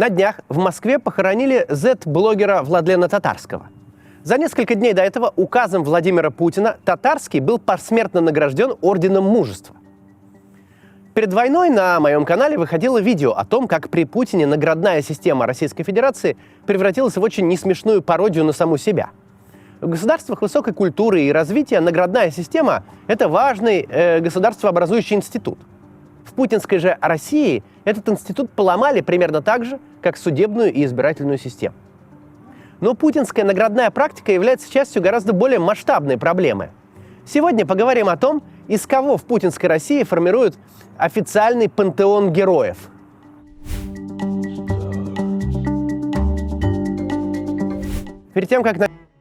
На днях в Москве похоронили Z-блогера Владлена Татарского. За несколько дней до этого указом Владимира Путина Татарский был посмертно награжден Орденом Мужества. Перед войной на моем канале выходило видео о том, как при Путине наградная система Российской Федерации превратилась в очень несмешную пародию на саму себя. В государствах высокой культуры и развития наградная система – это важный государствообразующий институт. В путинской же России этот институт поломали примерно так же, как судебную и избирательную систему. Но путинская наградная практика является частью гораздо более масштабной проблемы. Сегодня поговорим о том, из кого в путинской России формируют официальный пантеон героев. Перед тем, как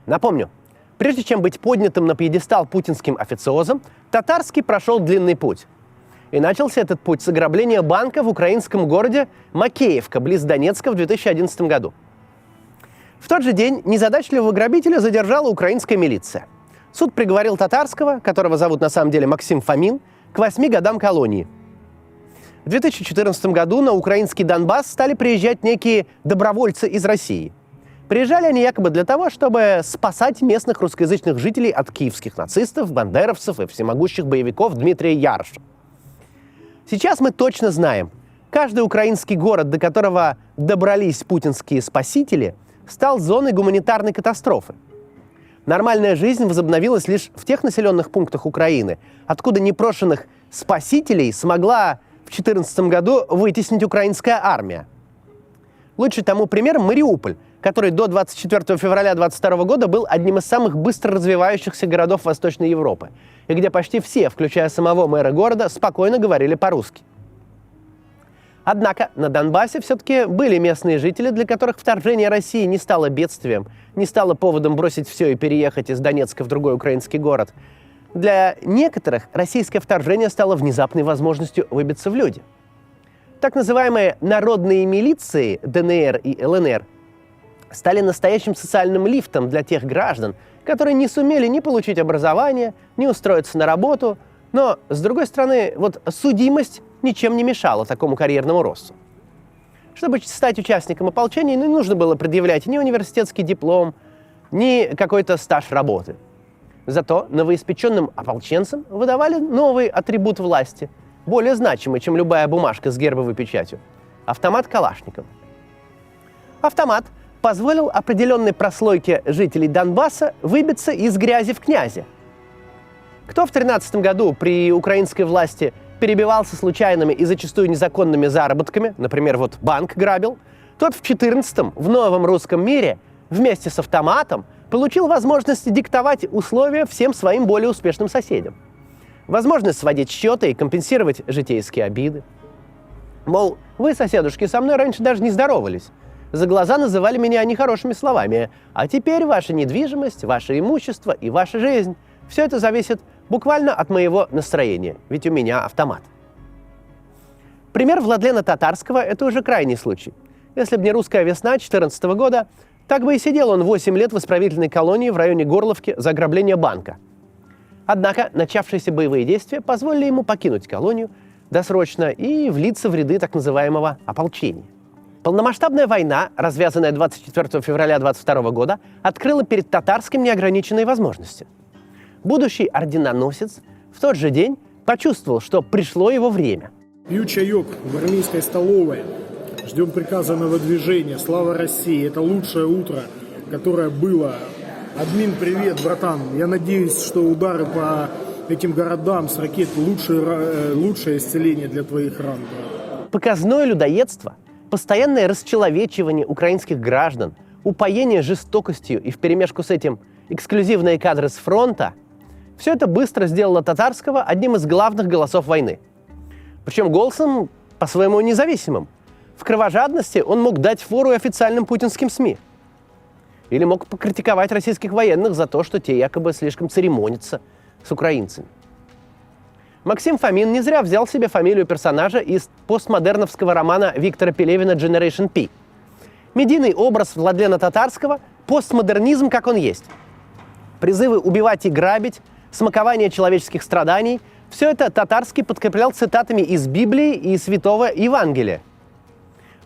напомню, прежде чем быть поднятым на пьедестал путинским официозом, Татарский прошел длинный путь. И начался этот путь с ограбления банка в украинском городе Макеевка, близ Донецка, в 2011 году. В тот же день незадачливого грабителя задержала украинская милиция. Суд приговорил Татарского, которого зовут на самом деле Максим Фомин, к 8 годам колонии. В 2014 году на украинский Донбасс стали приезжать некие добровольцы из России. Приезжали они якобы для того, чтобы спасать местных русскоязычных жителей от киевских нацистов, бандеровцев и всемогущих боевиков Дмитрия Яроша. Сейчас мы точно знаем, каждый украинский город, до которого добрались путинские спасители, стал зоной гуманитарной катастрофы. Нормальная жизнь возобновилась лишь в тех населенных пунктах Украины, откуда непрошенных спасителей смогла в 2014 году вытеснить украинская армия. Лучший тому примером Мариуполь, который до 24 февраля 2022 года был одним из самых быстро развивающихся городов Восточной Европы, и где почти все, включая самого мэра города, спокойно говорили по-русски. Однако на Донбассе все-таки были местные жители, для которых вторжение России не стало бедствием, не стало поводом бросить все и переехать из Донецка в другой украинский город. Для некоторых российское вторжение стало внезапной возможностью выбиться в люди. Так называемые народные милиции ДНР и ЛНР стали настоящим социальным лифтом для тех граждан, которые не сумели ни получить образование, ни устроиться на работу. Но, с другой стороны, вот судимость ничем не мешала такому карьерному росту. Чтобы стать участником ополчения, не нужно было предъявлять ни университетский диплом, ни какой-то стаж работы. Зато новоиспеченным ополченцам выдавали новый атрибут власти, более значимый, чем любая бумажка с гербовой печатью – автомат Калашникова. Автомат позволил определенной прослойке жителей Донбасса выбиться из грязи в князи. Кто в 2013 году при украинской власти перебивался случайными и зачастую незаконными заработками, например, вот банк грабил, тот в 2014 в новом русском мире вместе с автоматом получил возможность диктовать условия всем своим более успешным соседям. Возможность сводить счеты и компенсировать житейские обиды. Мол, вы, соседушки, со мной раньше даже не здоровались. За глаза называли меня нехорошими словами. А теперь ваша недвижимость, ваше имущество и ваша жизнь – все это зависит буквально от моего настроения, ведь у меня автомат. Пример Владлена Татарского – это уже крайний случай. Если бы не русская весна 2014 года, так бы и сидел он 8 лет в исправительной колонии в районе Горловки за ограбление банка. Однако начавшиеся боевые действия позволили ему покинуть колонию досрочно и влиться в ряды так называемого ополчения. Полномасштабная война, развязанная 24 февраля 2022 года, открыла перед Татарским неограниченные возможности. Будущий орденоносец в тот же день почувствовал, что пришло его время. Пью чаек в армейской столовой. Ждем приказа на выдвижение. Слава России! Это лучшее утро, которое было. Админ, привет, братан. Я надеюсь, что удары по этим городам с ракет лучшее исцеление для твоих ран. Показное людоедство, постоянное расчеловечивание украинских граждан, упоение жестокостью и вперемешку с этим эксклюзивные кадры с фронта – все это быстро сделало Татарского одним из главных голосов войны. Причем голосом по-своему независимым. В кровожадности он мог дать фору официальным путинским СМИ. Или мог покритиковать российских военных за то, что те якобы слишком церемонятся с украинцами. Максим Фомин не зря взял себе фамилию персонажа из постмодерновского романа Виктора Пелевина «Generation P». Медийный образ Владлена Татарского – постмодернизм, как он есть. Призывы убивать и грабить, смакование человеческих страданий – все это Татарский подкреплял цитатами из Библии и Святого Евангелия.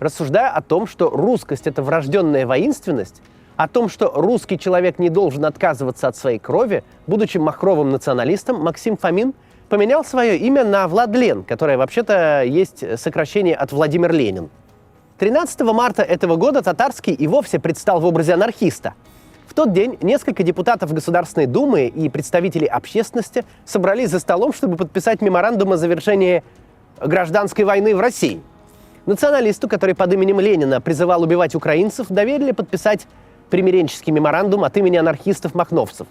рассуждая о том, что русскость – это врожденная воинственность, о том, что русский человек не должен отказываться от своей крови, будучи махровым националистом, Максим Фомин поменял свое имя на Владлен, которое вообще-то есть сокращение от Владимир Ленин. 13 марта этого года Татарский и вовсе предстал в образе анархиста. В тот день несколько депутатов Государственной Думы и представителей общественности собрались за столом, чтобы подписать меморандум о завершении гражданской войны в России. Националисту, который под именем Ленина призывал убивать украинцев, доверили подписать примиренческий меморандум от имени анархистов-махновцев.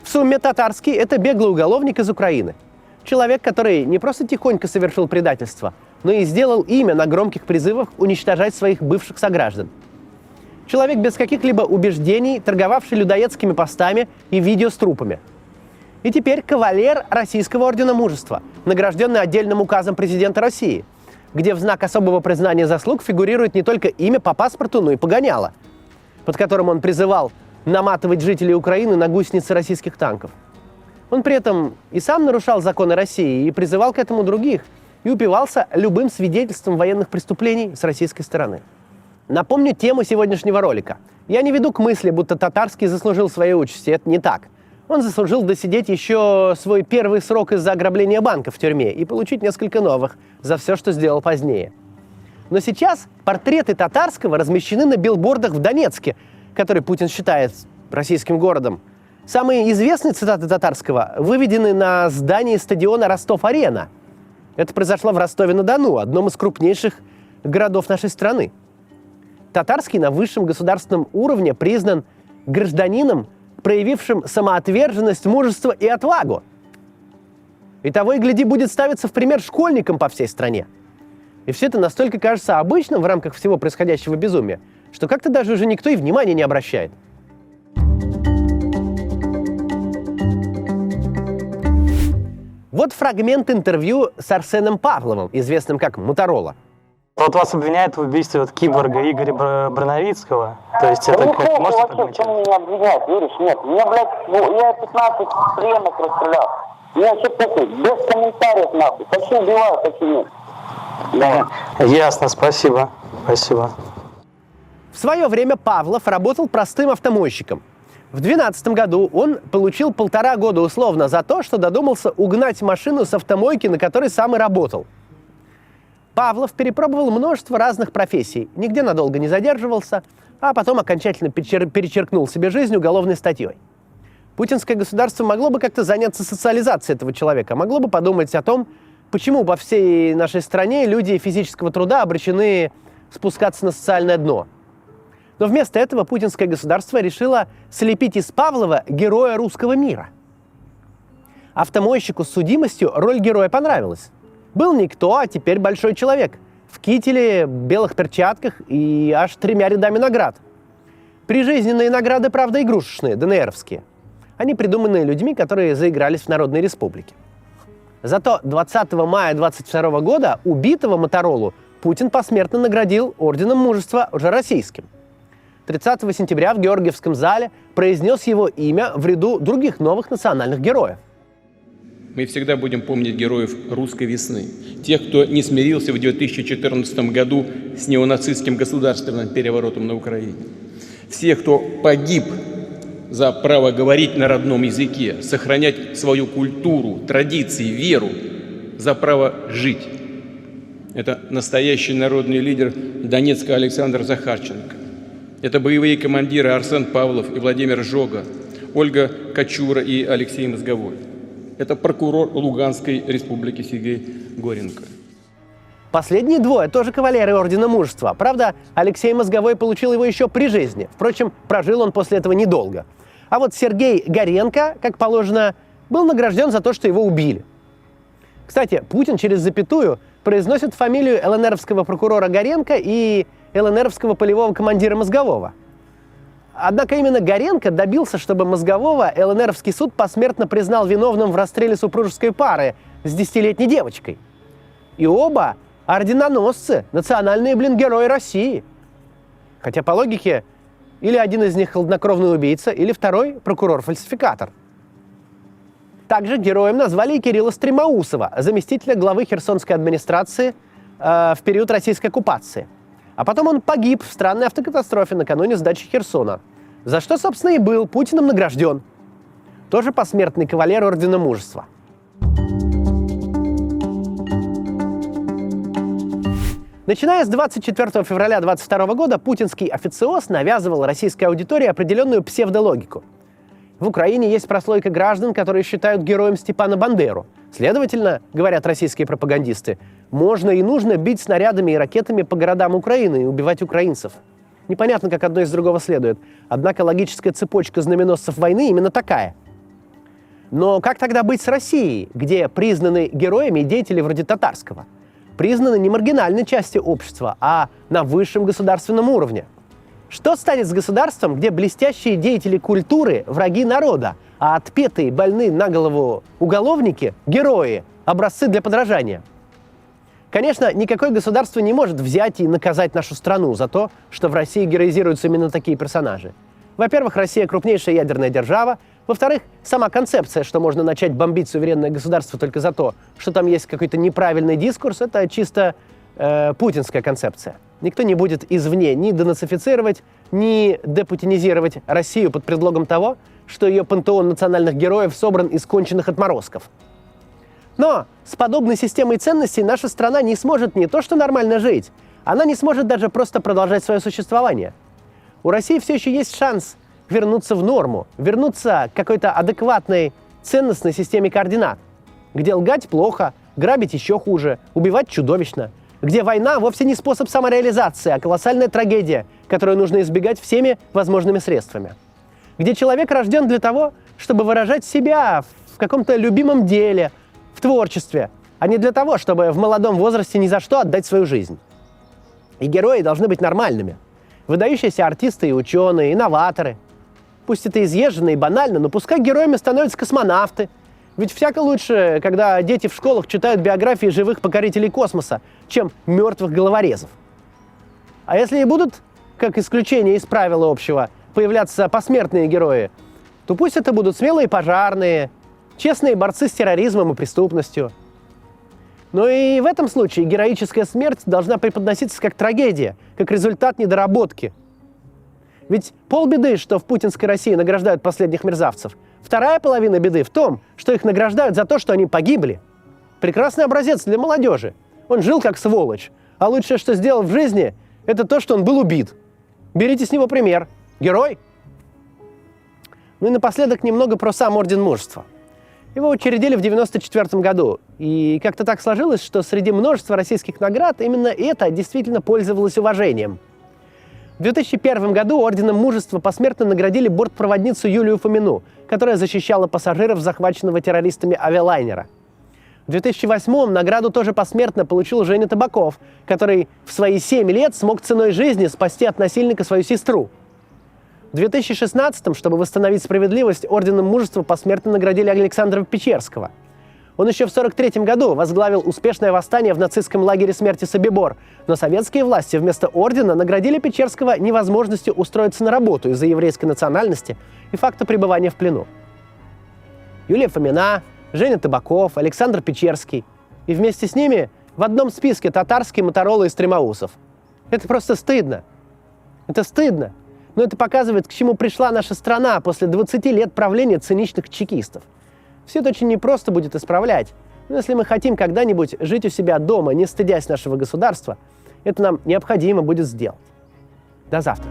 В сумме Татарский – это беглый уголовник из Украины. Человек, который не просто тихонько совершил предательство, но и сделал имя на громких призывах уничтожать своих бывших сограждан. Человек без каких-либо убеждений, торговавший людоедскими постами и видео с трупами. И теперь кавалер Российского ордена Мужества, награжденный отдельным указом президента России, где в знак особого признания заслуг фигурирует не только имя по паспорту, но и погоняло, под которым он призывал наматывать жителей Украины на гусеницы российских танков. Он при этом и сам нарушал законы России, и призывал к этому других, и упивался любым свидетельством военных преступлений с российской стороны. Напомню тему сегодняшнего ролика. Я не веду к мысли, будто Татарский заслужил своей участи. Это не так. Он заслужил досидеть еще свой первый срок из-за ограбления банка в тюрьме и получить несколько новых за все, что сделал позднее. Но сейчас портреты Татарского размещены на билбордах в Донецке, который Путин считает российским городом. Самые известные цитаты Татарского выведены на здании стадиона «Ростов-Арена». Это произошло в Ростове-на-Дону, одном из крупнейших городов нашей страны. Татарский на высшем государственном уровне признан гражданином, проявившим самоотверженность, мужество и отвагу. И того и гляди будет ставиться в пример школьникам по всей стране. И все это настолько кажется обычным в рамках всего происходящего безумия, что как-то даже уже никто и внимания не обращает. Вот фрагмент интервью с Арсеном Павловым, известным как Моторола. Вот вас обвиняют в убийстве киборга Игоря Броновицкого. То есть это как можно вообще, почему меня обвиняют, Юрич? Нет, меня, блядь, я 15 пленных расстрелял. Меня все похуй, без комментариев нахуй. Хочу убиваю, хочу нет. Да. Ясно, спасибо. Спасибо. В свое время Павлов работал простым автомойщиком. В 2012 году он получил 1,5 года условно за то, что додумался угнать машину с автомойки, на которой сам и работал. Павлов перепробовал множество разных профессий, нигде надолго не задерживался, а потом окончательно перечеркнул себе жизнь уголовной статьей. Путинское государство могло бы как-то заняться социализацией этого человека, могло бы подумать о том, почему по всей нашей стране люди физического труда обречены спускаться на социальное дно. Но вместо этого путинское государство решило слепить из Павлова героя русского мира. Автомойщику с судимостью роль героя понравилась. Был никто, а теперь большой человек. В кителе, белых перчатках и аж 3 рядами наград. Прижизненные награды, правда, игрушечные, ДНРовские. Они придуманы людьми, которые заигрались в Народной Республике. Зато 20 мая 22 года убитого Моторолу Путин посмертно наградил Орденом Мужества уже российским. 30 сентября в Георгиевском зале произнес его имя в ряду других новых национальных героев. Мы всегда будем помнить героев русской весны. Тех, кто не смирился в 2014 году с неонацистским государственным переворотом на Украине. Всех, кто погиб за право говорить на родном языке, сохранять свою культуру, традиции, веру, за право жить. Это настоящий народный лидер Донецка Александр Захарченко. Это боевые командиры Арсен Павлов и Владимир Жога, Ольга Качура и Алексей Мозговой. Это прокурор Луганской республики Сергей Горенко. Последние двое тоже кавалеры Ордена Мужества. Правда, Алексей Мозговой получил его еще при жизни. Впрочем, прожил он после этого недолго. А вот Сергей Горенко, как положено, был награжден за то, что его убили. Кстати, Путин через запятую произносит фамилию ЛНРовского прокурора Горенко и ЛНРовского полевого командира Мозгового. Однако именно Горенко добился, чтобы Мозгового ЛНРовский суд посмертно признал виновным в расстреле супружеской пары с 10-летней девочкой. И оба орденоносцы, национальные, герои России. Хотя по логике, или один из них хладнокровный убийца, или второй прокурор-фальсификатор. Также героем назвали и Кирилла Стремоусова, заместителя главы Херсонской администрации в период российской оккупации. А потом он погиб в странной автокатастрофе накануне сдачи Херсона, за что, собственно, и был Путиным награжден. Тоже посмертный кавалер Ордена Мужества. Начиная с 24 февраля 2022 года путинский официоз навязывал российской аудитории определенную псевдологику. В Украине есть прослойка граждан, которые считают героем Степана Бандеру. Следовательно, говорят российские пропагандисты, можно и нужно бить снарядами и ракетами по городам Украины и убивать украинцев. Непонятно, как одно из другого следует. Однако логическая цепочка знаменосцев войны именно такая. Но как тогда быть с Россией, где признаны героями деятели вроде Татарского? Признаны не маргинальной частью общества, а на высшем государственном уровне. Что станет с государством, где блестящие деятели культуры – враги народа, а отпетые, больные на голову уголовники – герои, образцы для подражания? Конечно, никакое государство не может взять и наказать нашу страну за то, что в России героизируются именно такие персонажи. Во-первых, Россия крупнейшая ядерная держава. Во-вторых, сама концепция, что можно начать бомбить суверенное государство только за то, что там есть какой-то неправильный дискурс, это чисто путинская концепция. Никто не будет извне ни денацифицировать, ни депутинизировать Россию под предлогом того, что ее пантеон национальных героев собран из конченных отморозков. Но с подобной системой ценностей наша страна не сможет не то что нормально жить, она не сможет даже просто продолжать свое существование. У России все еще есть шанс вернуться в норму, вернуться к какой-то адекватной ценностной системе координат, где лгать плохо, грабить еще хуже, убивать чудовищно, где война вовсе не способ самореализации, а колоссальная трагедия, которую нужно избегать всеми возможными средствами, где человек рожден для того, чтобы выражать себя в каком-то любимом деле, в творчестве, а не для того, чтобы в молодом возрасте ни за что отдать свою жизнь. И герои должны быть нормальными. Выдающиеся артисты и ученые, инноваторы. Пусть это изъезженно и банально, но пускай героями становятся космонавты. Ведь всяко лучше, когда дети в школах читают биографии живых покорителей космоса, чем мертвых головорезов. А если и будут, как исключение из правила общего, появляться посмертные герои, то пусть это будут смелые пожарные, честные борцы с терроризмом и преступностью. Но и в этом случае героическая смерть должна преподноситься как трагедия, как результат недоработки. Ведь полбеды, что в путинской России награждают последних мерзавцев. Вторая половина беды в том, что их награждают за то, что они погибли. Прекрасный образец для молодежи. Он жил как сволочь. А лучшее, что сделал в жизни, это то, что он был убит. Берите с него пример. Герой. Ну и напоследок немного про сам Орден Мужества. Его учредили в 1994 году. И как-то так сложилось, что среди множества российских наград именно это действительно пользовалось уважением. В 2001 году Орденом Мужества посмертно наградили бортпроводницу Юлию Фомину, которая защищала пассажиров захваченного террористами авиалайнера. В 2008 награду тоже посмертно получил Женя Табаков, который в свои 7 лет смог ценой жизни спасти от насильника свою сестру. В 2016, чтобы восстановить справедливость, Орденом Мужества посмертно наградили Александра Печерского. Он еще в 1943 году возглавил успешное восстание в нацистском лагере смерти Собибор, но советские власти вместо ордена наградили Печерского невозможностью устроиться на работу из-за еврейской национальности и факта пребывания в плену. Юлия Фомина, Женя Табаков, Александр Печерский. И вместе с ними в одном списке Татарский, Моторола и Стремоусов. Это просто стыдно. Это стыдно. Но это показывает, к чему пришла наша страна после 20 лет правления циничных чекистов. Все это очень непросто будет исправлять. Но если мы хотим когда-нибудь жить у себя дома, не стыдясь нашего государства, это нам необходимо будет сделать. До завтра.